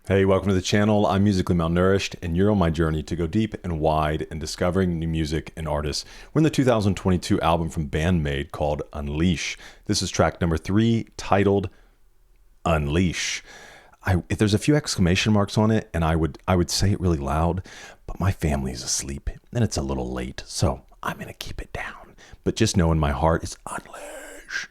Hey, welcome to the channel. I'm Musically Malnourished, and you're on my journey to go deep and wide in discovering new music and artists. We're in the 2022 album from BAND-MAID called Unleash. This is track number 3, titled Unleash. If there's a few exclamation marks on it, and I would say it really loud, but my family's asleep, and it's a little late, so I'm going to keep it down. But just know in my heart, it's Unleash.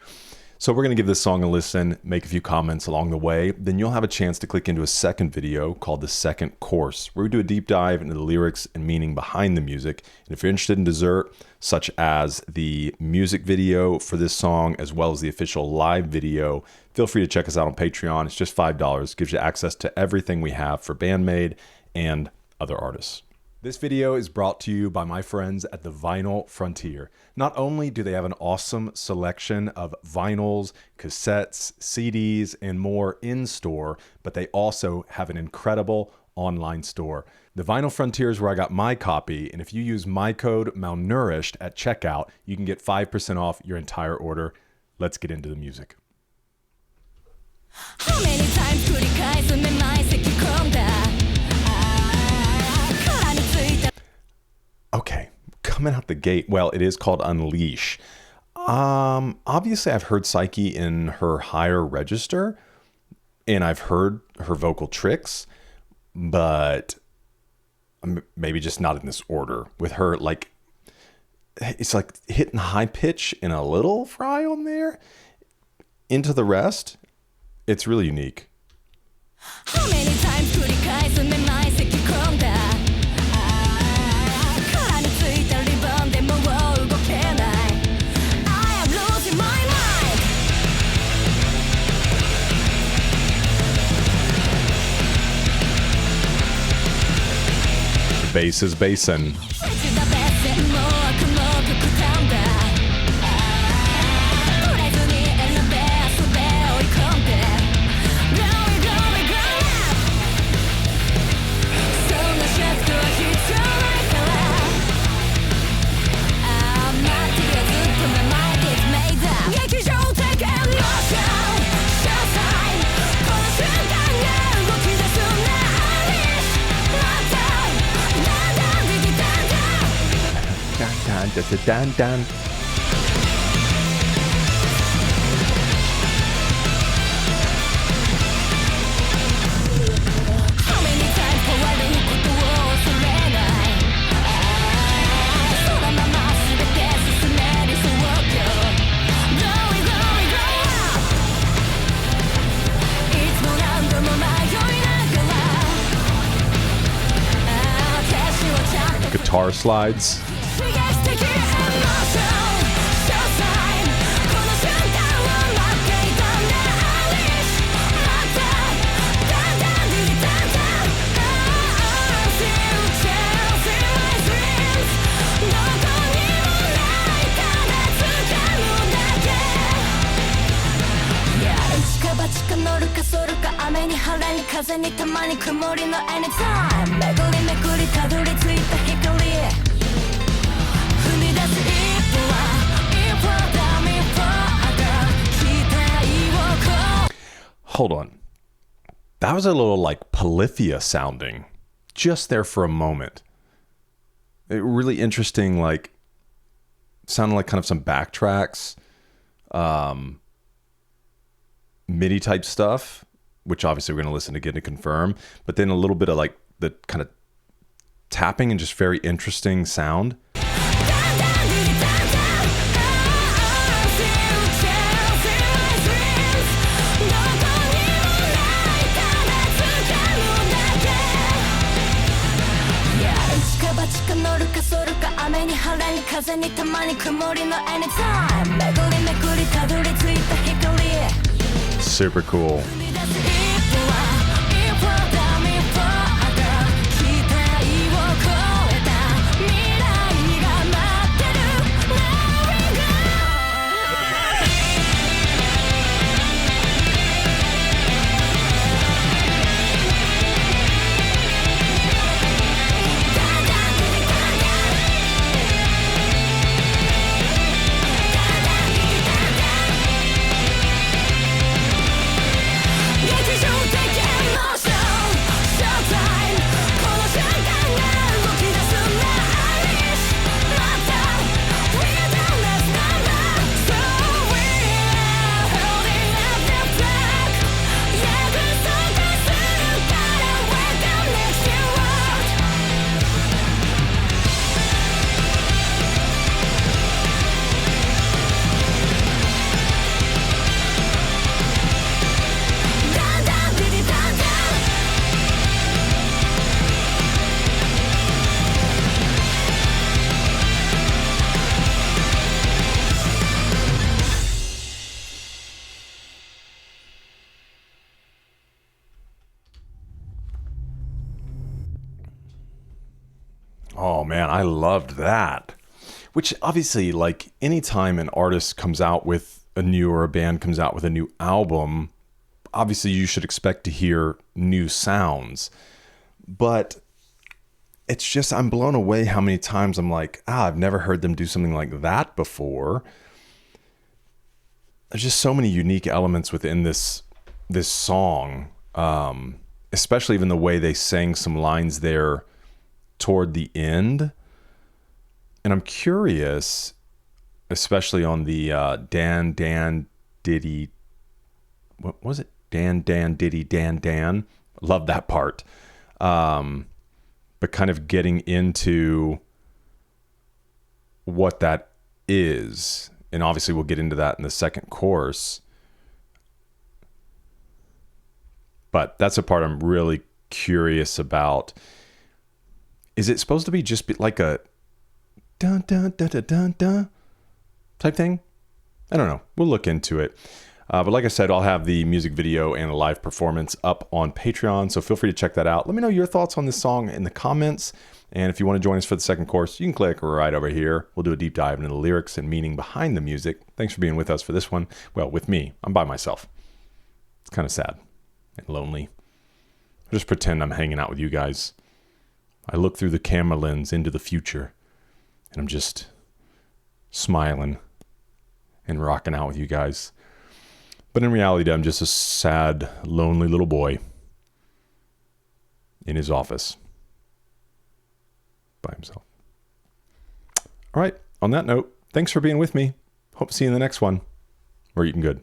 So we're going to give this song a listen, make a few comments along the way. Then you'll have a chance to click into a second video called The Second Course, where we do a deep dive into the lyrics and meaning behind the music. And if you're interested in dessert, such as the music video for this song, as well as the official live video, feel free to check us out on Patreon. It's just $5. Gives you access to everything we have for BAND-MAID and other artists. This video is brought to you by my friends at the Vinyl Frontier. Not only do they have an awesome selection of vinyls, cassettes, CDs, and more in store, but they also have an incredible online store. The Vinyl Frontier is where I got my copy, and if you use my code Malnourished at checkout, you can get 5% off your entire order. Let's get into the music. How many times could it guys on my mind Okay, coming out the gate, well, it is called Unleash. Obviously I've heard Psyche in her higher register, and I've heard her vocal tricks, but maybe just not in this order. With her, like, it's like hitting high pitch and a little fry on there. Into the rest, it's really unique. How many times could it guys on my mind Bass is bassin'. Dun, dun, dun. Guitar slides. Hold on. That was a little like Polyphia sounding just there for a moment. Really interesting, like sounded like kind of some backtracks, MIDI type stuff, which obviously we're going to listen again to confirm, but then a little bit of like the kind of tapping and just very interesting sound. Super cool. Yeah. Oh man, I loved that. Which obviously, like anytime an artist comes out with a new or a band comes out with a new album, obviously you should expect to hear new sounds. But it's just, I'm blown away how many times I'm like, I've never heard them do something like that before. There's just so many unique elements within this song, especially even the way they sang some lines there toward the end. And I'm curious, especially on the Dan, Dan, Diddy, what was it? Dan, Dan, Diddy, Dan, Dan. Love that part. But kind of getting into what that is. And obviously we'll get into that in the second course. But that's a part I'm really curious about. Is it supposed to be just like a dun dun dun dun dun dun type thing? I don't know. We'll look into it. But like I said, I'll have the music video and a live performance up on Patreon, so feel free to check that out. Let me know your thoughts on this song in the comments. And if you want to join us for the second course, you can click right over here. We'll do a deep dive into the lyrics and meaning behind the music. Thanks for being with us for this one. Well, with me. I'm by myself. It's kind of sad and lonely. I just pretend I'm hanging out with you guys. I look through the camera lens into the future, and I'm just smiling and rocking out with you guys. But in reality, I'm just a sad, lonely little boy in his office by himself. All right. On that note, thanks for being with me. Hope to see you in the next one. We're eating good.